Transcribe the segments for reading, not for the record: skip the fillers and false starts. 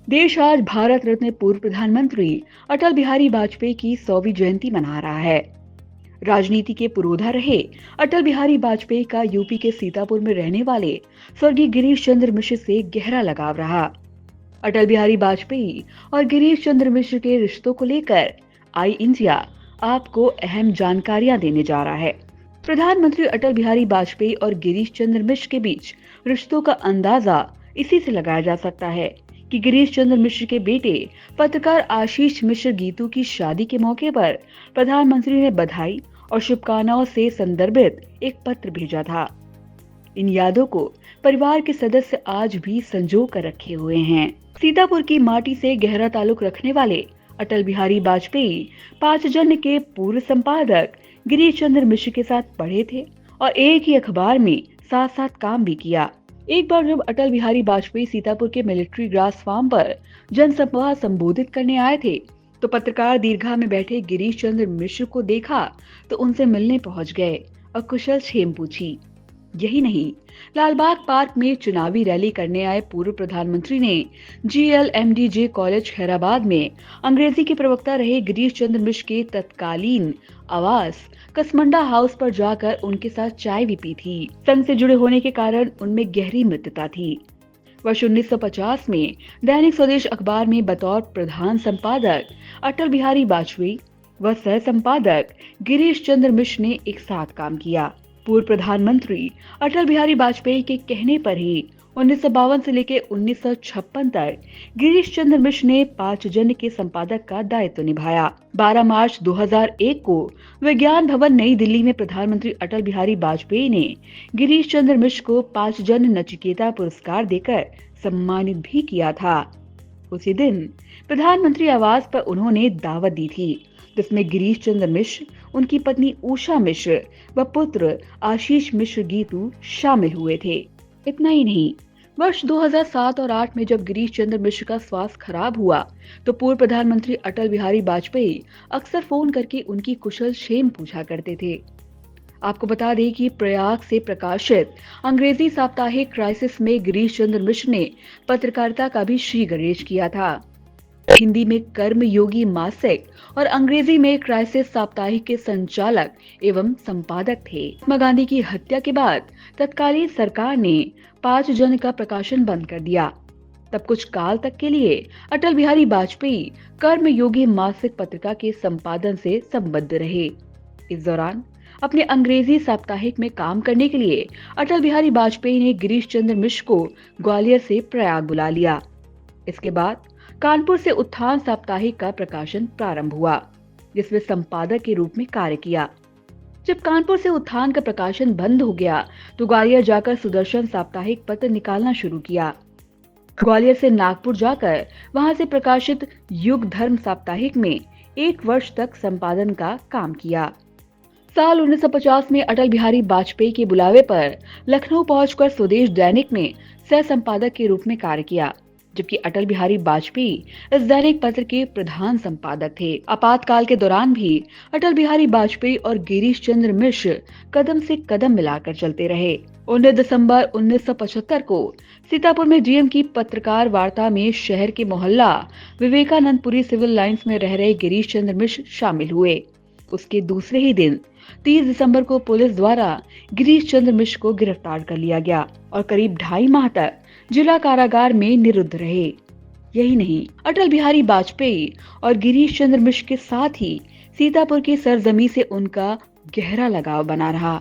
देश आज भारत रत्न पूर्व प्रधानमंत्री अटल बिहारी वाजपेयी की 100वीं जयंती मना रहा है। राजनीति के पुरोधा रहे अटल बिहारी वाजपेयी का यूपी के सीतापुर में रहने वाले स्वर्गीय गिरीश चंद्र मिश्र से गहरा लगाव रहा। अटल बिहारी वाजपेयी और गिरीश चंद्र मिश्र के रिश्तों को लेकर आई इंडिया आपको अहम जानकारियां देने जा रहा है। प्रधानमंत्री अटल बिहारी वाजपेयी और गिरीश चंद्र मिश्र के बीच रिश्तों का अंदाजा इसी से लगाया जा सकता है कि गिरीश चंद्र मिश्र के बेटे पत्रकार आशीष मिश्र गीतू की शादी के मौके पर प्रधानमंत्री ने बधाई और शुभकामनाओं से संदर्भित एक पत्र भेजा था। इन यादों को परिवार के सदस्य आज भी संजो कर रखे हुए हैं। सीतापुर की माटी से गहरा ताल्लुक रखने वाले अटल बिहारी वाजपेयी 5 जन के पूर्व संपादक गिरीश चंद्र मिश्र के साथ पढ़े थे और एक ही अखबार में साथ साथ काम भी किया। एक बार जब अटल बिहारी वाजपेयी सीतापुर के मिलिट्री ग्रास फार्म पर जनसभा संबोधित करने आए थे तो पत्रकार दीर्घा में बैठे गिरीश चंद्र मिश्र को देखा तो उनसे मिलने पहुंच गए और कुशल क्षेम पूछी। यही नहीं, लालबाग पार्क में चुनावी रैली करने आए पूर्व प्रधानमंत्री ने GLMDJ कॉलेज खैराबाद में अंग्रेजी के प्रवक्ता रहे गिरीश चंद्र मिश्र के तत्कालीन आवास कसमंडा हाउस पर जाकर उनके साथ चाय भी पी थी। संघ से जुड़े होने के कारण उनमें गहरी मित्रता थी। वर्ष 1950 में दैनिक स्वदेश अखबार में बतौर प्रधान संपादक अटल बिहारी वाजपेयी व सह संपादक गिरीश चंद्र मिश्र ने एक साथ काम किया। पूर्व प्रधानमंत्री अटल बिहारी वाजपेयी के कहने पर ही 1952 से लेकर 1956 तक गिरीश चंद्र मिश्र ने 5 जन के संपादक का दायित्व निभाया। 12 मार्च 2001 को विज्ञान भवन नई दिल्ली में प्रधानमंत्री अटल बिहारी वाजपेयी ने गिरीश चंद्र मिश्र को 5 जन नचिकेता पुरस्कार देकर सम्मानित भी किया था। उसी दिन प्रधानमंत्री आवास पर उन्होंने दावत दी थी जिसमें गिरीश चंद्र मिश्र, उनकी पत्नी उषा मिश्र व पुत्र आशीष मिश्र गीतू शामिल हुए थे। इतना ही नहीं, वर्ष 2007 और 8 में जब गिरीश चंद्र मिश्र का स्वास्थ्य खराब हुआ तो पूर्व प्रधानमंत्री अटल बिहारी वाजपेयी अक्सर फोन करके उनकी कुशल क्षेम पूछा करते थे। आपको बता दें कि प्रयाग से प्रकाशित अंग्रेजी साप्ताहिक क्राइसिस में गिरीश चंद्र मिश्र ने पत्रकारिता का भी श्री गणेश किया था। हिंदी में कर्म योगी मासिक और अंग्रेजी में क्राइसिस साप्ताहिक के संचालक एवं संपादक थे। महात्मा गांधी की हत्या के बाद तत्कालीन सरकार ने 5 जन का प्रकाशन बंद कर दिया। तब कुछ काल तक के लिए अटल बिहारी वाजपेयी कर्म योगी मासिक पत्रिका के संपादन से संबद्ध रहे। इस दौरान अपने अंग्रेजी साप्ताहिक में काम करने के लिए अटल बिहारी वाजपेयी ने गिरीश चंद्र मिश्र को ग्वालियर से प्रयाग बुला लिया। इसके बाद कानपुर से उत्थान साप्ताहिक का प्रकाशन प्रारंभ हुआ जिसमें संपादक के रूप में कार्य किया। जब कानपुर से उत्थान का प्रकाशन बंद हो गया तो ग्वालियर जाकर सुदर्शन साप्ताहिक पत्र निकालना शुरू किया। ग्वालियर से नागपुर जाकर वहां से प्रकाशित युग धर्म साप्ताहिक में 1 वर्ष तक संपादन का काम किया। साल 1950 में अटल बिहारी वाजपेयी के बुलावे पर लखनऊ पहुंचकर स्वदेश दैनिक में सह संपादक के रूप में कार्य किया, जबकि अटल बिहारी वाजपेयी इस दैनिक पत्र के प्रधान संपादक थे। आपातकाल के दौरान भी अटल बिहारी वाजपेयी और गिरीश चंद्र मिश्र कदम से कदम मिलाकर चलते रहे। 19 दिसंबर 1975 को सीतापुर में डीएम की पत्रकार वार्ता में शहर के मोहल्ला विवेकानंदपुरी सिविल लाइंस में रह रहे गिरीश चंद्र मिश्र शामिल हुए। उसके दूसरे ही दिन 30 दिसंबर को पुलिस द्वारा गिरीश चंद्र मिश्र को गिरफ्तार कर लिया गया और करीब 2.5 माह तक जिला कारागार में निरुद्ध रहे। यही नहीं, अटल बिहारी वाजपेयी और गिरीश चंद्र मिश्र के साथ ही सीतापुर की सरजमी से उनका गहरा लगाव बना रहा।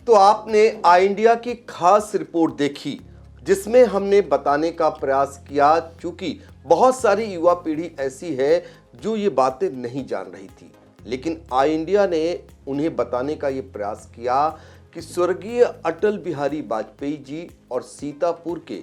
तो आपने आई इंडिया की खास रिपोर्ट देखी जिसमें हमने बताने का प्रयास किया, क्योंकि बहुत सारी युवा पीढ़ी ऐसी है जो ये बातें नहीं जान रही थी, लेकिन आई इंडिया ने उन्हें बताने का ये प्रयास किया कि स्वर्गीय अटल बिहारी वाजपेयी जी और सीतापुर के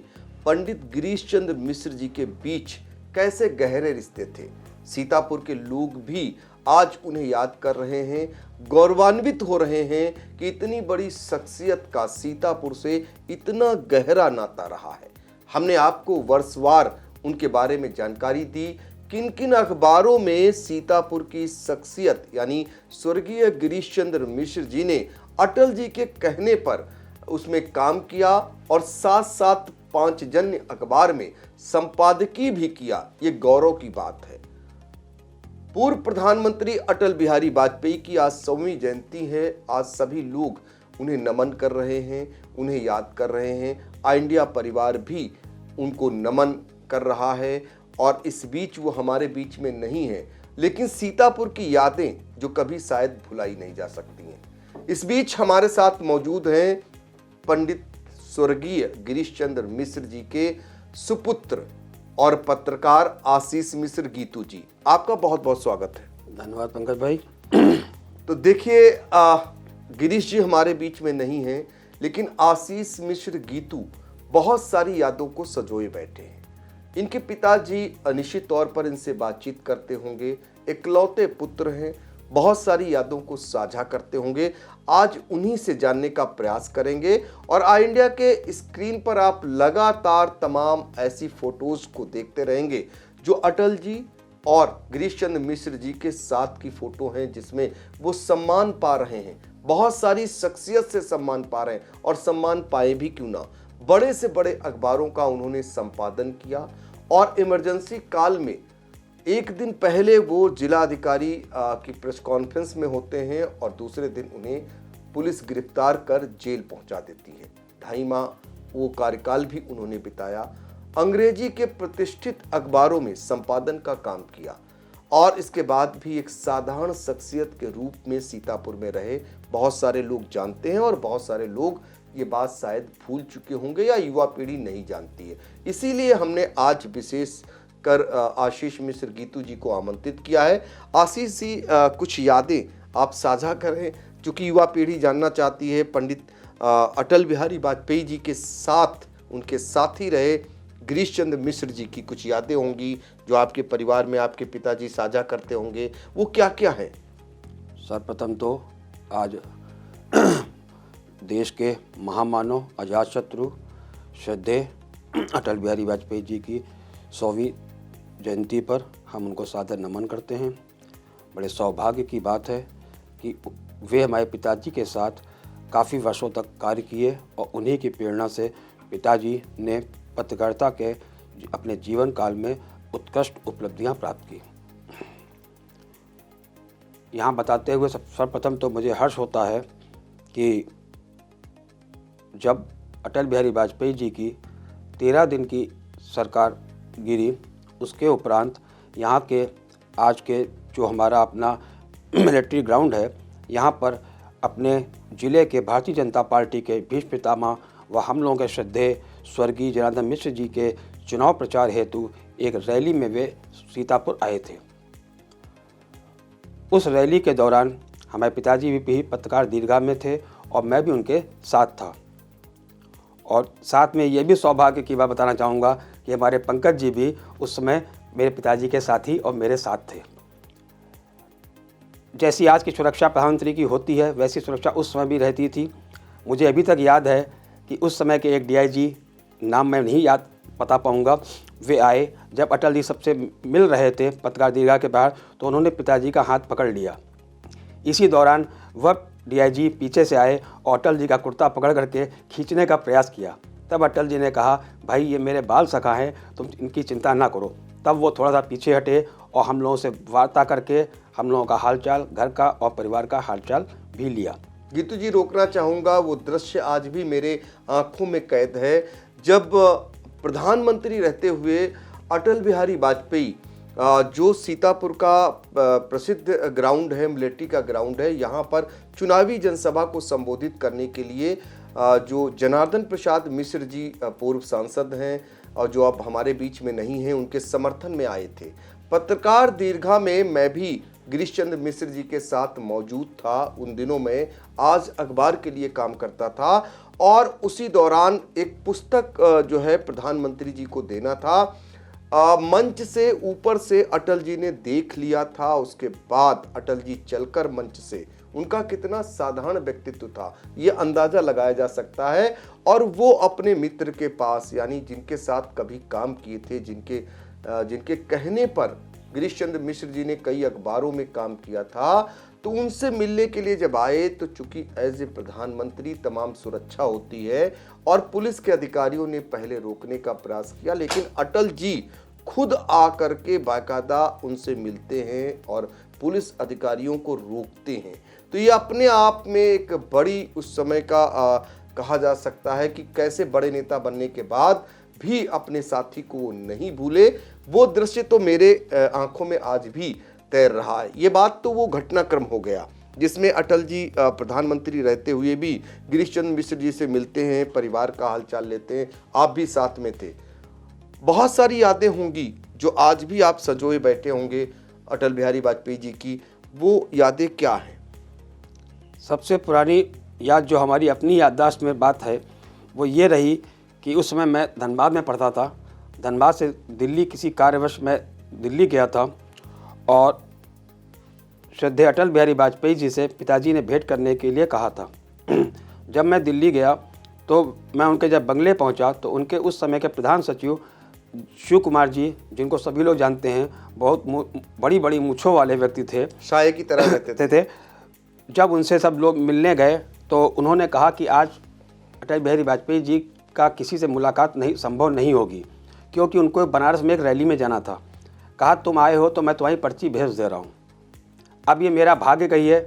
पंडित गिरीश चंद्र मिश्र जी के बीच कैसे गहरे रिश्ते थे। सीतापुर के लोग भी आज उन्हें याद कर रहे हैं, गौरवान्वित हो रहे हैं कि इतनी बड़ी शख्सियत का सीतापुर से इतना गहरा नाता रहा है। हमने आपको वर्षवार उनके बारे में जानकारी दी, किन किन अखबारों में सीतापुर की शख्सियत यानी स्वर्गीय गिरीश चंद्र मिश्र जी ने अटल जी के कहने पर उसमें काम किया और साथ साथ पांचजन्य अखबार में संपादकीय भी किया, ये गौरव की बात है। पूर्व प्रधानमंत्री अटल बिहारी वाजपेयी की आज 100वीं जयंती है। आज सभी लोग उन्हें नमन कर रहे हैं, उन्हें याद कर रहे हैं। इंडिया परिवार भी उनको नमन कर रहा है और इस बीच वो हमारे बीच में नहीं है, लेकिन सीतापुर की यादें जो कभी शायद भुलाई नहीं जा सकती हैं। इस बीच हमारे साथ मौजूद हैं पंडित स्वर्गीय गिरीश चंद्र मिश्र जी के सुपुत्र और पत्रकार आशीष मिश्र गीतू जी। आपका बहुत बहुत स्वागत है। धन्यवाद पंकज भाई। तो देखिए, गिरीश जी हमारे बीच में नहीं हैं, लेकिन आशीष मिश्र गीतू बहुत सारी यादों को संजोए बैठे हैं। इनके पिताजी अनिश्चित तौर पर इनसे बातचीत करते होंगे, इकलौते पुत्र हैं, बहुत सारी यादों को साझा करते होंगे। आज उन्हीं से जानने का प्रयास करेंगे और इंडिया के स्क्रीन पर आप लगातार तमाम ऐसी फोटोज को देखते रहेंगे जो अटल जी और गिरीश चंद्र मिश्र जी के साथ की फोटो हैं, जिसमें वो सम्मान पा रहे हैं, बहुत सारी शख्सियत से सम्मान पा रहे हैं और सम्मान पाए भी क्यों ना। बड़े से बड़े अखबारों का उन्होंने संपादन किया और इमरजेंसी काल में एक दिन पहले वो जिला अधिकारी की प्रेस कॉन्फ्रेंस में होते हैं और दूसरे दिन उन्हें पुलिस गिरफ्तार कर जेल पहुंचा देती है। 2.5 माह वो कार्यकाल भी उन्होंने बिताया। अंग्रेजी के प्रतिष्ठित अखबारों में संपादन का काम किया और इसके बाद भी एक साधारण शख्सियत के रूप में सीतापुर में रहे। बहुत सारे लोग जानते हैं और बहुत सारे लोग ये बात शायद भूल चुके होंगे या युवा पीढ़ी नहीं जानती है। इसीलिए हमने आज विशेष कर आशीष मिश्र गीतू जी को आमंत्रित किया है। आशीष जी, कुछ यादें आप साझा करें, क्योंकि युवा पीढ़ी जानना चाहती है। पंडित अटल बिहारी वाजपेयी जी के साथ उनके साथी रहे गिरीश चंद्र मिश्र जी की कुछ यादें होंगी जो आपके परिवार में आपके पिताजी साझा करते होंगे, वो क्या क्या है? सर्वप्रथम तो आज देश के महामानव अजातशत्रु श्रद्धेय अटल बिहारी वाजपेयी जी की 100वीं जयंती पर हम उनको सादर नमन करते हैं। बड़े सौभाग्य की बात है कि वे हमारे पिताजी के साथ काफ़ी वर्षों तक कार्य किए और उन्हीं की प्रेरणा से पिताजी ने पत्रकारिता के अपने जीवन काल में उत्कृष्ट उपलब्धियां प्राप्त की। यहाँ बताते हुए सर्वप्रथम तो मुझे हर्ष होता है कि जब अटल बिहारी वाजपेयी जी की 13 दिन की सरकार गिरी, उसके उपरांत यहाँ के आज के जो हमारा अपना मिलिट्री ग्राउंड है, यहाँ पर अपने ज़िले के भारतीय जनता पार्टी के भीष्म पितामह व हम लोगों के श्रद्धेय स्वर्गीय जनार्दन मिश्र जी के चुनाव प्रचार हेतु एक रैली में वे सीतापुर आए थे। उस रैली के दौरान हमारे पिताजी भी पत्रकार दीर्घा में थे और मैं भी उनके साथ था। और साथ में ये भी सौभाग्य की बात बताना चाहूँगा कि हमारे पंकज जी भी उस समय मेरे पिताजी के साथी और मेरे साथ थे। जैसी आज की सुरक्षा प्रधानमंत्री की होती है, वैसी सुरक्षा उस समय भी रहती थी। मुझे अभी तक याद है कि उस समय के एक डीआईजी, नाम मैं नहीं याद पता पाऊँगा, वे आए जब अटल जी सबसे मिल रहे थे पत्रकार दीर्घा के बाहर, तो उन्होंने पिताजी का हाथ पकड़ लिया। इसी दौरान वह डीआईजी पीछे से आए और अटल जी का कुर्ता पकड़ करके खींचने का प्रयास किया। तब अटल जी ने कहा, भाई ये मेरे बाल सखा हैं, तुम इनकी चिंता ना करो। तब वो थोड़ा सा पीछे हटे और हम लोगों से वार्ता करके हम लोगों का हालचाल, घर का और परिवार का हालचाल भी लिया। गीतू जी, रोकना चाहूँगा, वो दृश्य आज भी मेरे आंखों में कैद है जब प्रधानमंत्री रहते हुए अटल बिहारी वाजपेयी जो सीतापुर का प्रसिद्ध ग्राउंड है, मिलिट्री का ग्राउंड है, यहाँ पर चुनावी जनसभा को संबोधित करने के लिए जो जनार्दन प्रसाद मिश्र जी पूर्व सांसद हैं और जो अब हमारे बीच में नहीं हैं, उनके समर्थन में आए थे। पत्रकार दीर्घा में मैं भी गिरीश चंद्र मिश्र जी के साथ मौजूद था। उन दिनों में आज अखबार के लिए काम करता था और उसी दौरान एक पुस्तक जो है प्रधानमंत्री जी को देना था। मंच से ऊपर से अटल जी ने देख लिया था। उसके बाद अटल जी चलकर मंच से, उनका कितना साधारण व्यक्तित्व था ये अंदाजा लगाया जा सकता है। और वो अपने मित्र के पास, यानी जिनके साथ कभी काम किए थे, जिनके कहने पर गिरीश चंद्र मिश्र जी ने कई अखबारों में काम किया था, तो उनसे मिलने के लिए जब आए तो चूंकि एज ए प्रधानमंत्री तमाम सुरक्षा होती है और पुलिस के अधिकारियों ने पहले रोकने का प्रयास किया, लेकिन अटल जी खुद आकर के बाकायदा उनसे मिलते हैं और पुलिस अधिकारियों को रोकते हैं। तो ये अपने आप में एक बड़ी उस समय का कहा जा सकता है कि कैसे बड़े नेता बनने के बाद भी अपने साथी को वो नहीं भूले। वो दृश्य तो मेरे आंखों में आज भी तैर रहा है। ये बात तो वो घटनाक्रम हो गया जिसमें अटल जी प्रधानमंत्री रहते हुए भी गिरीश चंद्र मिश्र जी से मिलते हैं, परिवार का हालचाल लेते हैं। आप भी साथ में थे। बहुत सारी यादें होंगी जो आज भी आप संजोए बैठे होंगे अटल बिहारी वाजपेयी जी की। वो यादें क्या हैं? सबसे पुरानी याद जो हमारी अपनी याददाश्त में बात है वो ये रही कि उस समय मैं धनबाद में पढ़ता था। धनबाद से दिल्ली किसी कार्यवश मैं दिल्ली गया था और श्रद्धेय अटल बिहारी वाजपेयी जी से पिताजी ने भेंट करने के लिए कहा था। जब मैं दिल्ली गया तो मैं उनके जब बंगले पहुंचा तो उनके उस समय के प्रधान सचिव शिव कुमार जी, जिनको सभी लोग जानते हैं, बहुत बड़ी बड़ी मूँछों वाले व्यक्ति थे, शाये की तरह रहते थे। जब उनसे सब लोग मिलने गए तो उन्होंने कहा कि आज अटल बिहारी वाजपेयी जी का किसी से मुलाकात संभव नहीं होगी, क्योंकि उनको बनारस में एक रैली में जाना था। कहा तुम आए हो तो मैं तुम्हारी पर्ची भेज दे रहा हूँ। अब ये मेरा भाग्य कहिए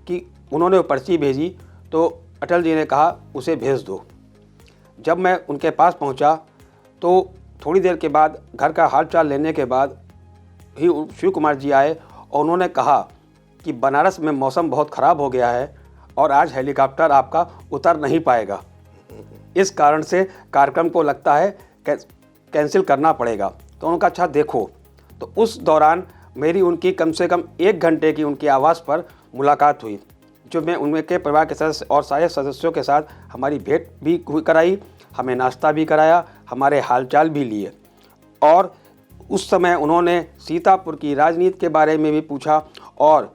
कि उन्होंने वो पर्ची भेजी तो अटल जी ने कहा उसे भेज दो। जब मैं उनके पास पहुँचा तो थोड़ी देर के बाद घर का हाल चाल लेने के बाद ही शिव कुमार जी आए और उन्होंने कहा कि बनारस में मौसम बहुत ख़राब हो गया है और आज हेलीकॉप्टर आपका उतर नहीं पाएगा, इस कारण से कार्यक्रम को लगता है कैंसिल करना पड़ेगा। तो उनका अच्छा देखो। तो उस दौरान मेरी उनकी कम से कम 1 घंटे की उनकी आवाज़ पर मुलाकात हुई, जो मैं उनके परिवार के सदस्य और सारे सदस्यों के साथ हमारी भेंट भी कराई, हमें नाश्ता भी कराया, हमारे हालचाल भी लिए। और उस समय उन्होंने सीतापुर की राजनीति के बारे में भी पूछा। और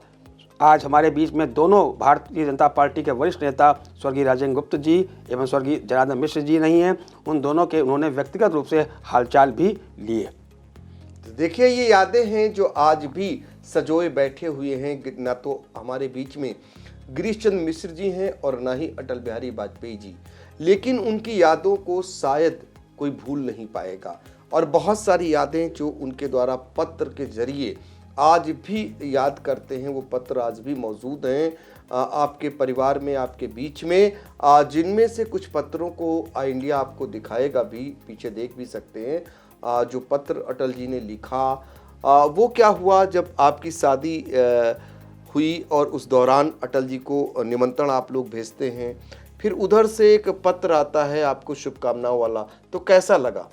आज हमारे बीच में दोनों भारतीय जनता पार्टी के वरिष्ठ नेता स्वर्गीय राजेंद्र गुप्त जी एवं स्वर्गीय जनार्दन मिश्र जी नहीं हैं, उन दोनों के उन्होंने व्यक्तिगत रूप से हालचाल भी लिए। तो देखिए ये यादें हैं जो आज भी सजोए बैठे हुए हैं। ना तो हमारे बीच में गिरीश चंद्र मिश्र जी हैं और ना ही अटल बिहारी वाजपेयी जी, लेकिन उनकी यादों को शायद कोई भूल नहीं पाएगा। और बहुत सारी यादें जो उनके द्वारा पत्र के जरिए आज भी याद करते हैं, वो पत्र आज भी मौजूद हैं आपके परिवार में, आपके बीच में, जिनमें से कुछ पत्रों को इंडिया आपको दिखाएगा भी, पीछे देख भी सकते हैं। जो पत्र अटल जी ने लिखा वो क्या हुआ जब आपकी शादी हुई और उस दौरान अटल जी को निमंत्रण आप लोग भेजते हैं, फिर उधर से एक पत्र आता है आपको शुभकामनाओं वाला, तो कैसा लगा?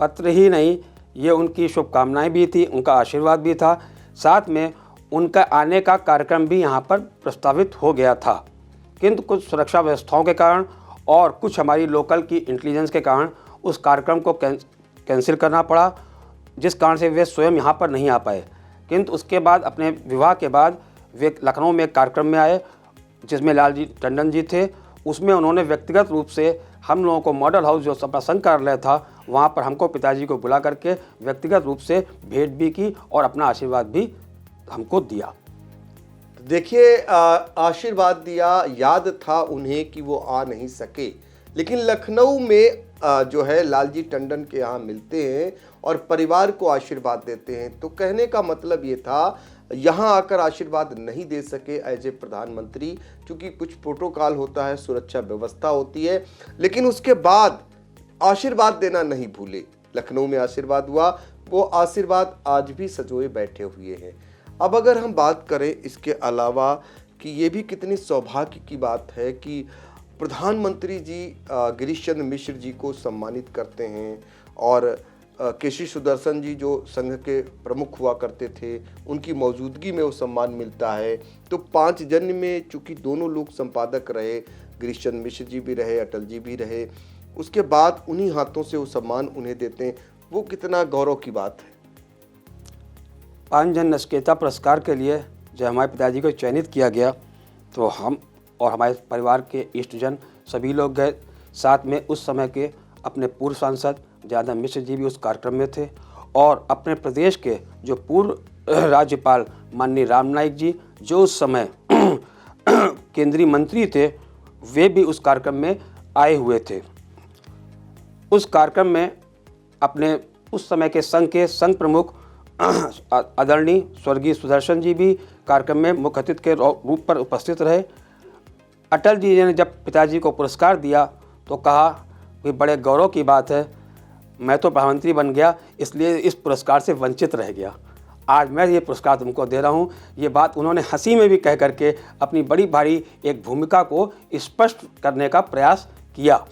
पत्र ही नहीं, ये उनकी शुभकामनाएं भी थी, उनका आशीर्वाद भी था, साथ में उनका आने का कार्यक्रम भी यहाँ पर प्रस्तावित हो गया था, किंतु कुछ सुरक्षा व्यवस्थाओं के कारण और कुछ हमारी लोकल की इंटेलिजेंस के कारण उस कार्यक्रम को कैंसिल करना पड़ा, जिस कारण से वे स्वयं यहाँ पर नहीं आ पाए। किंतु उसके बाद अपने विवाह के बाद वे लखनऊ में एक कार्यक्रम में आए जिसमें लालजी टंडन जी थे। उसमें उन्होंने व्यक्तिगत रूप से हम लोगों को मॉडल हाउस जो सपा संघ कार्यालय था वहाँ पर हमको पिताजी को बुला करके व्यक्तिगत रूप से भेंट भी की और अपना आशीर्वाद भी हमको दिया। देखिए आशीर्वाद दिया, याद था उन्हें कि वो आ नहीं सके, लेकिन लखनऊ में जो है लालजी टंडन के यहाँ मिलते हैं और परिवार को आशीर्वाद देते हैं। तो कहने का मतलब ये था यहाँ आकर आशीर्वाद नहीं दे सके एज ए प्रधानमंत्री, क्योंकि कुछ प्रोटोकॉल होता है, सुरक्षा व्यवस्था होती है, लेकिन उसके बाद आशीर्वाद देना नहीं भूले। लखनऊ में आशीर्वाद हुआ, वो आशीर्वाद आज भी सजोए बैठे हुए हैं। अब अगर हम बात करें इसके अलावा कि ये भी कितनी सौभाग्य की बात है कि प्रधानमंत्री जी गिरीश चंद्र मिश्र जी को सम्मानित करते हैं और केसी सुदर्शन जी जो संघ के प्रमुख हुआ करते थे, उनकी मौजूदगी में वो सम्मान मिलता है। तो 5 जन में चूंकि दोनों लोग संपादक रहे, गिरीश चंद्र मिश्र जी भी रहे, अटल जी भी रहे, उसके बाद उन्हीं हाथों से वो सम्मान उन्हें देते हैं, वो कितना गौरव की बात है। 5 जन नचिकेता पुरस्कार के लिए जब हमारे पिताजी को चयनित किया गया तो हम और हमारे परिवार के इष्टजन सभी लोग गए। साथ में उस समय के अपने पूर्व सांसद जनार्दन मिश्र जी भी उस कार्यक्रम में थे और अपने प्रदेश के जो पूर्व राज्यपाल माननीय राम नाईक जी, जो उस समय केंद्रीय मंत्री थे वे भी उस कार्यक्रम में आए हुए थे। उस कार्यक्रम में अपने उस समय के संघ प्रमुख आदरणीय स्वर्गीय सुदर्शन जी भी कार्यक्रम में मुख्य अतिथि के रूप पर उपस्थित रहे। अटल जी ने जब पिताजी को पुरस्कार दिया तो कहा कि बड़े गौरव की बात है, मैं तो प्रधानमंत्री बन गया इसलिए इस पुरस्कार से वंचित रह गया, आज मैं ये पुरस्कार तुमको दे रहा हूँ। ये बात उन्होंने हंसी में भी कह करके अपनी बड़ी भारी एक भूमिका को स्पष्ट करने का प्रयास किया।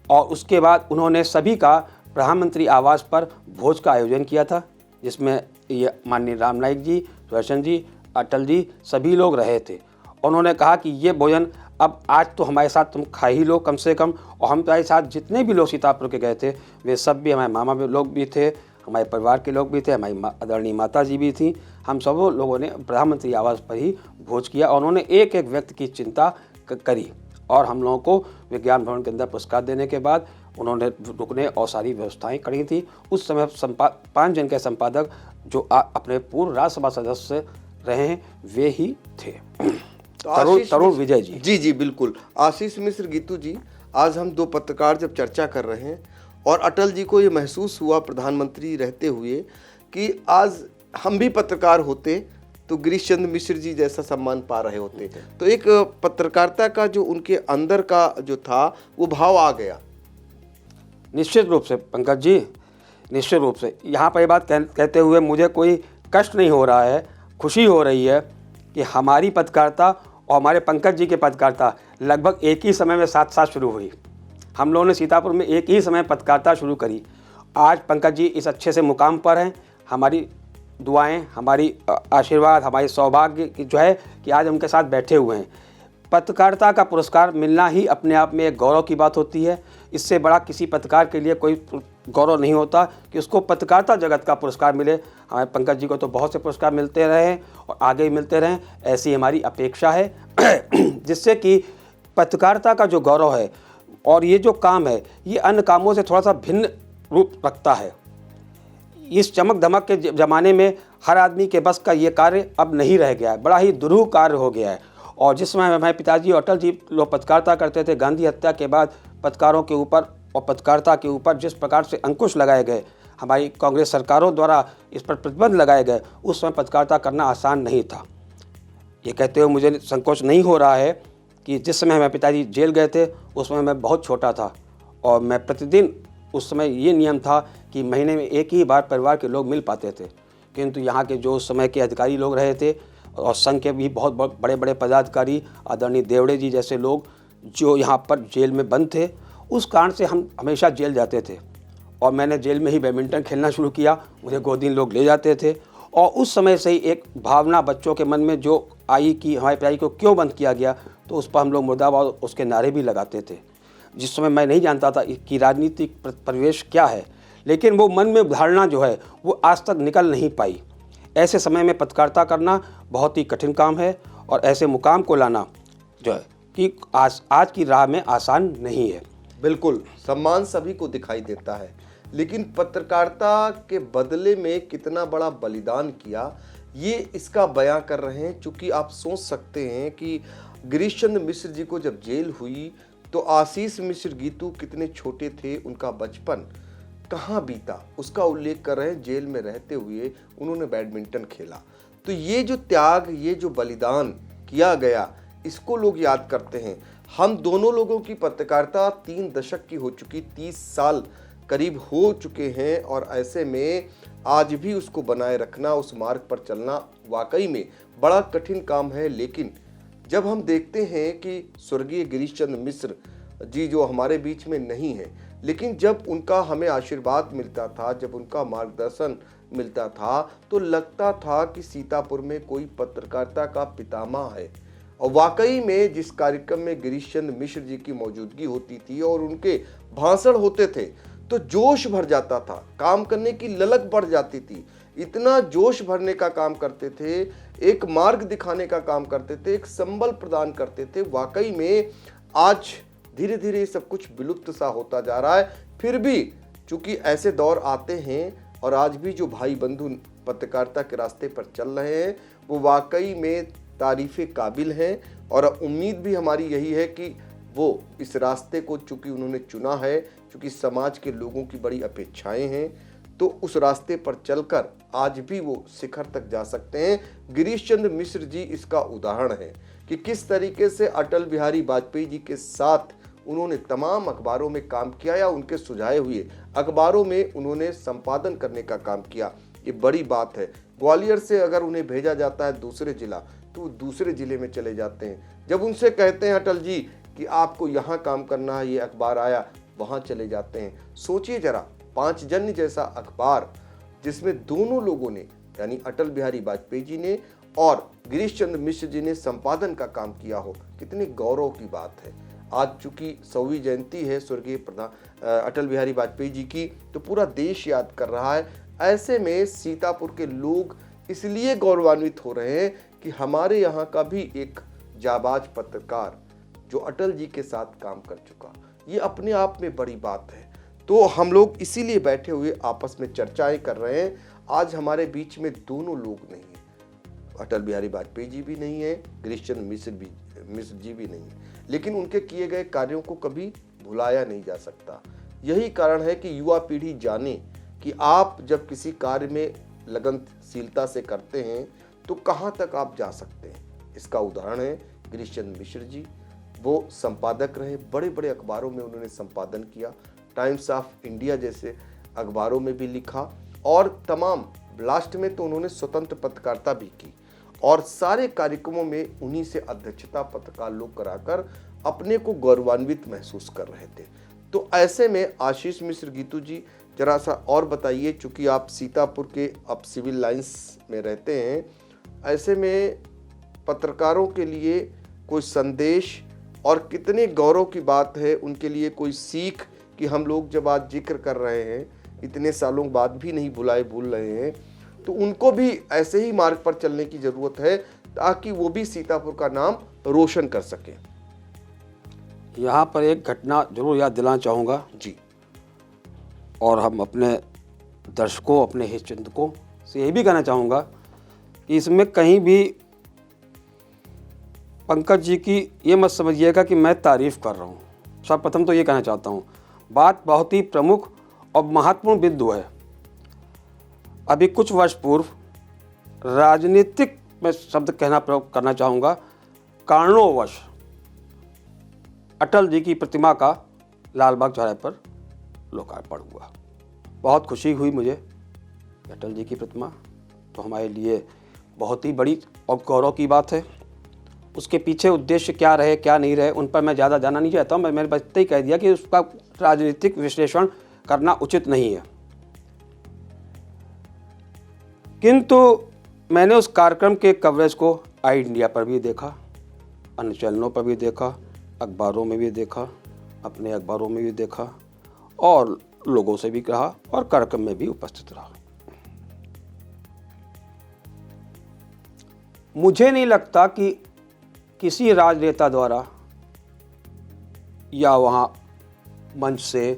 और उसके बाद उन्होंने सभी का प्रधानमंत्री आवास पर भोज का आयोजन किया था, जिसमें ये माननीय राम नाईक जी, सुदर्शन जी, अटल जी सभी लोग रहे थे। उन्होंने कहा कि ये भोजन अब आज तो हमारे साथ तुम खा ही लो कम से कम, और हमारे साथ जितने भी लोग सीतापुर के गए थे वे सब भी हमारे मामा लोग भी थे, हमारे परिवार के लोग भी थे, हमारी आदरणीय माता जी भी थी। हम सब लोगों ने प्रधानमंत्री आवास पर ही भोज किया और उन्होंने एक एक व्यक्ति की चिंता करी। और हम लोगों को विज्ञान भवन के अंदर पुरस्कार देने के बाद उन्होंने रुकने और सारी व्यवस्थाएं करी थी। उस समय 5 जन के संपादक जो अपने पूर्व राज्यसभा सदस्य रहे हैं वे ही थे। तरुण विजय जी। जी जी बिल्कुल। आशीष मिश्र गीतू जी, आज हम 2 पत्रकार जब चर्चा कर रहे हैं और अटल जी को ये महसूस हुआ प्रधानमंत्री रहते हुए कि आज हम भी पत्रकार होते तो गिरीश चंद्र मिश्र जी जैसा सम्मान पा रहे होते, तो एक पत्रकारिता का जो उनके अंदर का जो था वो भाव आ गया। निश्चित रूप से पंकज जी, निश्चित रूप से यहाँ पर ये बात कहते हुए मुझे कोई कष्ट नहीं हो रहा है, खुशी हो रही है कि हमारी पत्रकारिता और हमारे पंकज जी की पत्रकारिता लगभग एक ही समय में साथ साथ शुरू हुई। हम लोगों ने सीतापुर में एक ही समय पत्रकारिता शुरू करी। आज पंकज जी इस अच्छे से मुकाम पर हैं। हमारी दुआएं, हमारी आशीर्वाद, हमारी सौभाग्य जो है कि आज उनके साथ बैठे हुए हैं। पत्रकारिता का पुरस्कार मिलना ही अपने आप में एक गौरव की बात होती है। इससे बड़ा किसी पत्रकार के लिए कोई गौरव नहीं होता कि उसको पत्रकारिता जगत का पुरस्कार मिले। हमारे पंकज जी को तो बहुत से पुरस्कार मिलते रहे हैं और आगे भी मिलते रहें, ऐसी हमारी अपेक्षा है जिससे कि पत्रकारिता का जो गौरव है और ये जो काम है ये अन्य कामों से थोड़ा सा भिन्न रूप रखता है। इस चमक धमक के ज़माने में हर आदमी के बस का ये कार्य अब नहीं रह गया है, बड़ा ही दुरूह कार्य हो गया है। और जिस समय हमारे पिताजी अटल जी लोग पत्रकारिता करते थे, गांधी हत्या के बाद पत्रकारों के ऊपर और पत्रकारिता के ऊपर जिस प्रकार से अंकुश लगाए गए, हमारी कांग्रेस सरकारों द्वारा इस पर प्रतिबंध लगाए गए, उस समय पत्रकारिता करना आसान नहीं था। ये कहते हुए मुझे संकोच नहीं हो रहा है कि जिस समय हमारे पिताजी जेल गए थे उस समय मैं बहुत छोटा था और मैं प्रतिदिन, उस समय ये नियम था कि महीने में एक ही बार परिवार के लोग मिल पाते थे। किंतु यहाँ के जो उस समय के अधिकारी लोग रहे थे और संघ के भी बहुत बड़े बड़े पदाधिकारी, आदरणीय देवड़े जी जैसे लोग जो यहाँ पर जेल में बंद थे, उस कारण से हम हमेशा जेल जाते थे। और मैंने जेल में ही बैडमिंटन खेलना शुरू किया, मुझे गोदीन लोग ले जाते थे। और उस समय से ही एक भावना बच्चों के मन में जो आई कि हमारे पिताजी को क्यों बंद किया गया, तो उस पर हम लोग मुर्दाबाद उसके नारे भी लगाते थे। जिस समय मैं नहीं जानता था कि राजनीतिक परिवेश क्या है, लेकिन वो मन में धारणा जो है वो आज तक निकल नहीं पाई। ऐसे समय में पत्रकारिता करना बहुत ही कठिन काम है और ऐसे मुकाम को लाना जो है कि आज की राह में आसान नहीं है। बिल्कुल, सम्मान सभी को दिखाई देता है, लेकिन पत्रकारिता के बदले में कितना बड़ा बलिदान किया ये इसका बयां कर रहे हैं। चूँकि आप सोच सकते हैं कि गिरीश चंद्र मिश्र जी को जब जेल हुई तो आशीष मिश्र गीतू कितने छोटे थे, उनका बचपन कहाँ बीता, उसका उल्लेख कर रहे हैं। जेल में रहते हुए उन्होंने बैडमिंटन खेला। तो ये जो त्याग, ये जो बलिदान किया गया, इसको लोग याद करते हैं। हम दोनों लोगों की पत्रकारिता 3 दशक की हो चुकी, 30 साल करीब हो चुके हैं और ऐसे में आज भी उसको बनाए रखना, उस मार्ग पर चलना वाकई में बड़ा कठिन काम है। लेकिन जब हम देखते हैं कि स्वर्गीय गिरीश चंद्र मिश्र जी जो हमारे बीच में नहीं है, लेकिन जब उनका हमें आशीर्वाद मिलता था, जब उनका मार्गदर्शन मिलता था, तो लगता था कि सीतापुर में कोई पत्रकारिता का पितामह है। और वाकई में जिस कार्यक्रम में गिरीश चंद्र मिश्र जी की मौजूदगी होती थी और उनके भाषण होते थे तो जोश भर जाता था, काम करने की ललक बढ़ जाती थी। इतना जोश भरने का काम करते थे, एक मार्ग दिखाने का काम करते थे, एक संबल प्रदान करते थे। वाकई में आज धीरे धीरे सब कुछ विलुप्त सा होता जा रहा है। फिर भी चूंकि ऐसे दौर आते हैं और आज भी जो भाई बंधु पत्रकारिता के रास्ते पर चल रहे हैं वो वाकई में तारीफ़े काबिल हैं और उम्मीद भी हमारी यही है कि वो इस रास्ते को चूँकि उन्होंने चुना है, चूँकि समाज के लोगों की बड़ी अपेक्षाएं हैं, तो उस रास्ते पर चलकर आज भी वो शिखर तक जा सकते हैं। गिरीश चंद्र मिश्र जी इसका उदाहरण है कि किस तरीके से अटल बिहारी वाजपेयी जी के साथ उन्होंने तमाम अखबारों में काम किया या उनके सुझाए हुए अखबारों में उन्होंने संपादन करने का काम किया। ये बड़ी बात है। ग्वालियर से अगर उन्हें भेजा जाता है दूसरे जिला, तो वो दूसरे जिले में चले जाते हैं। जब उनसे कहते हैं अटल जी कि आपको यहाँ काम करना है, ये अखबार आया, वहाँ चले जाते हैं। सोचिए जरा, पांचजन्य जैसा अखबार जिसमें दोनों लोगों ने, यानी अटल बिहारी वाजपेयी जी ने और गिरीश चंद्र मिश्र जी ने संपादन का काम किया हो, कितनी गौरव की बात है। आज चूंकि 100वीं जयंती है स्वर्गीय अटल बिहारी वाजपेयी जी की, तो पूरा देश याद कर रहा है। ऐसे में सीतापुर के लोग इसलिए गौरवान्वित हो रहे हैं कि हमारे यहाँ का भी एक जाबाज पत्रकार जो अटल जी के साथ काम कर चुका, ये अपने आप में बड़ी बात है। तो हम लोग इसीलिए बैठे हुए आपस में चर्चाएं कर रहे हैं। आज हमारे बीच में दोनों लोग नहीं हैं, अटल बिहारी वाजपेयी जी भी नहीं है, गिरीश चंद्र मिश्र जी भी नहीं है, लेकिन उनके किए गए कार्यों को कभी भुलाया नहीं जा सकता। यही कारण है कि युवा पीढ़ी जाने कि आप जब किसी कार्य में लगनशीलता से करते हैं तो कहां तक आप जा सकते हैं। इसका उदाहरण है गिरीश चंद्र मिश्र जी। वो संपादक रहे, बड़े बड़े अखबारों में उन्होंने संपादन किया, टाइम्स ऑफ इंडिया जैसे अखबारों में भी लिखा और तमाम ब्लास्ट में तो उन्होंने स्वतंत्र पत्रकारिता भी की और सारे कार्यक्रमों में उन्हीं से अध्यक्षता पत्रकार लोग कराकर अपने को गौरवान्वित महसूस कर रहे थे। तो ऐसे में आशीष मिश्र गीतू जी, जरा सा और बताइए, चूंकि आप सीतापुर के अब सिविल लाइंस में रहते हैं, ऐसे में पत्रकारों के लिए कोई संदेश और कितने गौरव की बात है उनके लिए, कोई सीख कि हम लोग जब आज जिक्र कर रहे हैं, इतने सालों बाद भी नहीं भूल रहे हैं, तो उनको भी ऐसे ही मार्ग पर चलने की जरूरत है ताकि वो भी सीतापुर का नाम रोशन कर सके। यहाँ पर एक घटना जरूर याद दिलाना चाहूँगा जी, और हम अपने दर्शकों, अपने हितचिंतकों से ये भी कहना चाहूँगा कि इसमें कहीं भी पंकज जी की ये मत समझिएगा कि मैं तारीफ़ कर रहा हूँ। सर्वप्रथम तो ये कहना चाहता हूँ, बात बहुत ही प्रमुख और महत्वपूर्ण बिंदु है। अभी कुछ वर्ष पूर्व राजनीतिक में शब्द कहना प्रयोग करना चाहूँगा, कारणोंवश अटल जी की प्रतिमा का लालबाग चौराहे पर लोकार्पण हुआ। बहुत खुशी हुई मुझे। अटल जी की प्रतिमा तो हमारे लिए बहुत ही बड़ी और गौरव की बात है। उसके पीछे उद्देश्य क्या रहे, क्या नहीं रहे, उन पर मैं ज़्यादा जाना नहीं चाहता हूँ। मैंने बस इतना ही कह दिया कि उसका राजनीतिक विश्लेषण करना उचित नहीं है। किंतु मैंने उस कार्यक्रम के कवरेज को आई इंडिया पर भी देखा, अन्य चैनलों पर भी देखा, अखबारों में भी देखा, अपने अखबारों में भी देखा और लोगों से भी कहा और कार्यक्रम में भी उपस्थित रहा। मुझे नहीं लगता कि किसी राजनेता द्वारा या वहाँ मंच से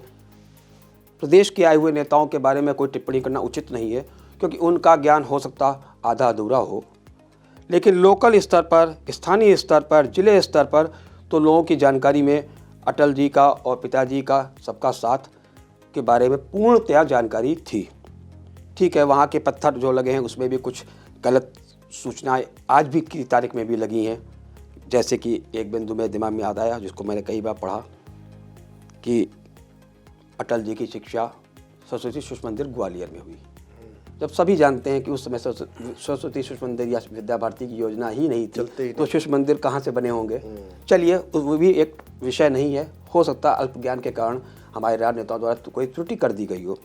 प्रदेश के आए हुए नेताओं के बारे में कोई टिप्पणी करना उचित नहीं है, क्योंकि उनका ज्ञान हो सकता आधा अधूरा हो। लेकिन लोकल स्तर पर, स्थानीय स्तर पर, जिले स्तर पर तो लोगों की जानकारी में अटल जी का और पिताजी का सबका साथ के बारे में पूर्णतया जानकारी थी। ठीक है, वहाँ के पत्थर जो लगे हैं उसमें भी कुछ गलत सूचनाएं आज भी की तारीख में भी लगी हैं। जैसे कि एक बिंदु में दिमाग में याद आया, जिसको मैंने कई बार पढ़ा, कि अटल जी की शिक्षा सरस्वती शिशु मंदिर ग्वालियर में हुई। जब सभी जानते हैं कि उस समय सरस्वती शिशु मंदिर या विद्या भारती की योजना ही नहीं थी, तो शिशु मंदिर कहाँ से बने होंगे। चलिए, वो भी एक विषय नहीं है, हो सकता है अल्प ज्ञान के कारण हमारे राजनेताओं द्वारा कोई त्रुटि कर दी गई हो।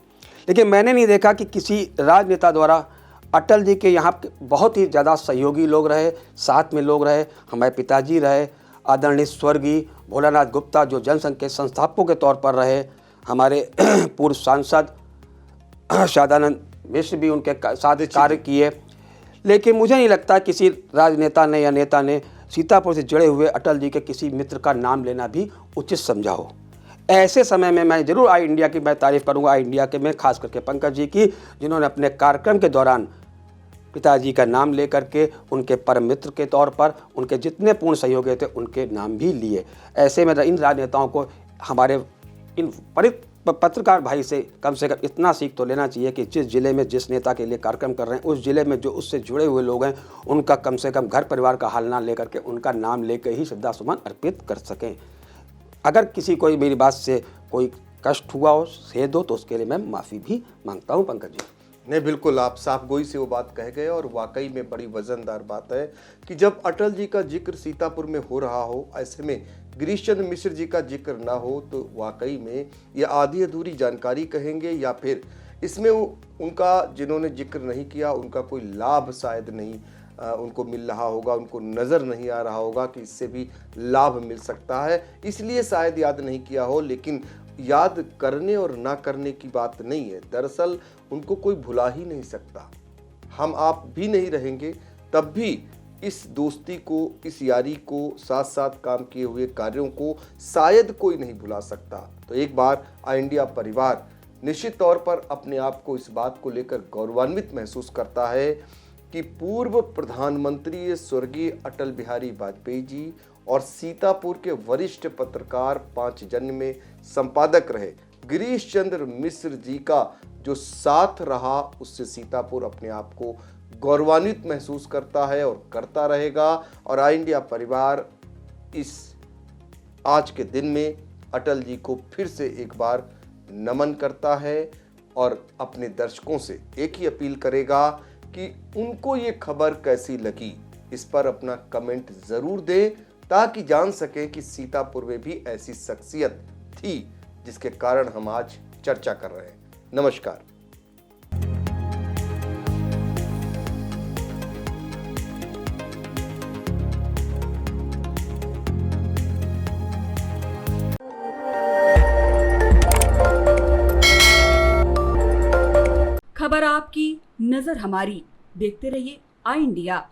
लेकिन मैंने नहीं देखा कि किसी राजनेता द्वारा अटल जी के यहाँ बहुत ही ज़्यादा सहयोगी लोग रहे, साथ में लोग रहे, हमारे पिताजी रहे, आदरणीय स्वर्गीय भोलानाथ गुप्ता जो जनसंघ के संस्थापकों के तौर पर रहे, हमारे पूर्व सांसद शादानंद मिश्र भी उनके साथ कार्य किए। लेकिन मुझे नहीं लगता किसी राजनेता ने या नेता ने सीतापुर से जुड़े हुए अटल जी के किसी मित्र का नाम लेना भी उचित समझा हो। ऐसे समय में मैं जरूर आई इंडिया की मैं तारीफ़ करूंगा, आई इंडिया के में खास करके पंकज जी की, जिन्होंने अपने कार्यक्रम के दौरान पिताजी का नाम लेकर के उनके परम मित्र के तौर पर उनके जितने पूर्ण सहयोगी थे उनके नाम भी लिए। ऐसे में इन राजनेताओं को हमारे इन पत्रकार भाई से कम इतना सीख तो लेना चाहिए कि जिस जिले में जिस नेता के लिए कार्यक्रम कर रहे हैं उस जिले में जो उससे जुड़े हुए लोग हैं उनका कम से कम घर परिवार का हाल ना लेकर के उनका नाम लेकर ही श्रद्धा सुमन अर्पित कर सकें। अगर किसी को मेरी बात से कोई कष्ट हुआ हो खेद हो तो उसके लिए मैं माफ़ी भी मांगता हूँ पंकज जी। नहीं, बिल्कुल आप साफ गोई से वो बात कह गए और वाकई में बड़ी वजनदार बात है कि जब अटल जी का जिक्र सीतापुर में हो रहा हो, ऐसे में गिरीश चंद्र मिश्र जी का जिक्र ना हो तो वाकई में ये आधी अधूरी जानकारी कहेंगे या फिर इसमें उनका जिन्होंने जिक्र नहीं किया उनका कोई लाभ शायद नहीं उनको मिल रहा होगा, उनको नज़र नहीं आ रहा होगा कि इससे भी लाभ मिल सकता है, इसलिए शायद याद नहीं किया हो। लेकिन याद करने और ना करने की बात नहीं है, दरअसल उनको कोई भुला ही नहीं सकता। हम आप भी नहीं रहेंगे तब भी इस दोस्ती को, इस यारी को, साथ साथ काम किए हुए कार्यों को शायद कोई नहीं भुला सकता। तो एक बार आई इंडिया परिवार निश्चित तौर पर अपने आप को इस बात को लेकर गौरवान्वित महसूस करता है कि पूर्व प्रधानमंत्री स्वर्गीय अटल बिहारी वाजपेयी जी और सीतापुर के वरिष्ठ पत्रकार 5 जन्म में संपादक रहे गिरीश चंद्र मिश्र जी का जो साथ रहा उससे सीतापुर अपने आप को गौरवान्वित महसूस करता है और करता रहेगा। और आई इंडिया परिवार इस आज के दिन में अटल जी को फिर से एक बार नमन करता है और अपने दर्शकों से एक ही अपील करेगा कि उनको ये खबर कैसी लगी इस पर अपना कमेंट जरूर दें ताकि जान सकें कि सीतापुर में भी ऐसी शख्सियत थी जिसके कारण हम आज चर्चा कर रहे हैं। नमस्कार। खबर आपकी, नजर हमारी। देखते रहिए आई इंडिया।